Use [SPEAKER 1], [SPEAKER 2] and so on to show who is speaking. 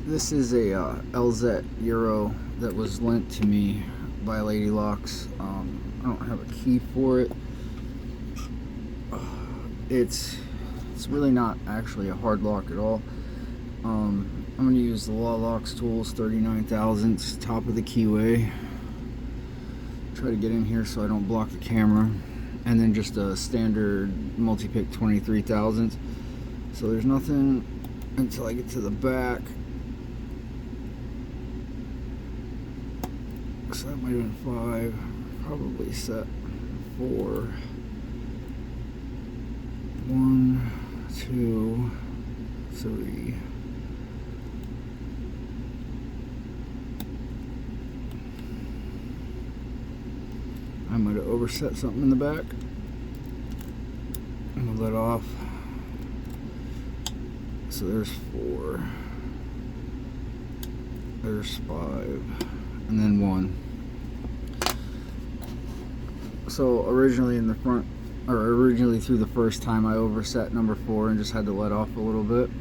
[SPEAKER 1] This is a elzett Euro that was lent to me by Lady Locks. I don't have a key for it. It's really not actually a hard lock at all. I'm going to use the Law Locks Tools 39 thousandths, top of the keyway. Try to get in here so I don't block the camera. And then just a standard multi-pick 23 thousandths. So there's nothing until I get to the back. So that might have been 5, probably set 4. 1, 2, 3. I might have overset something in the back. I'm gonna let off. So there's 4. There's 5. And then 1. So originally in the front, or originally through the first time, I overset number 4 and just had to let off a little bit.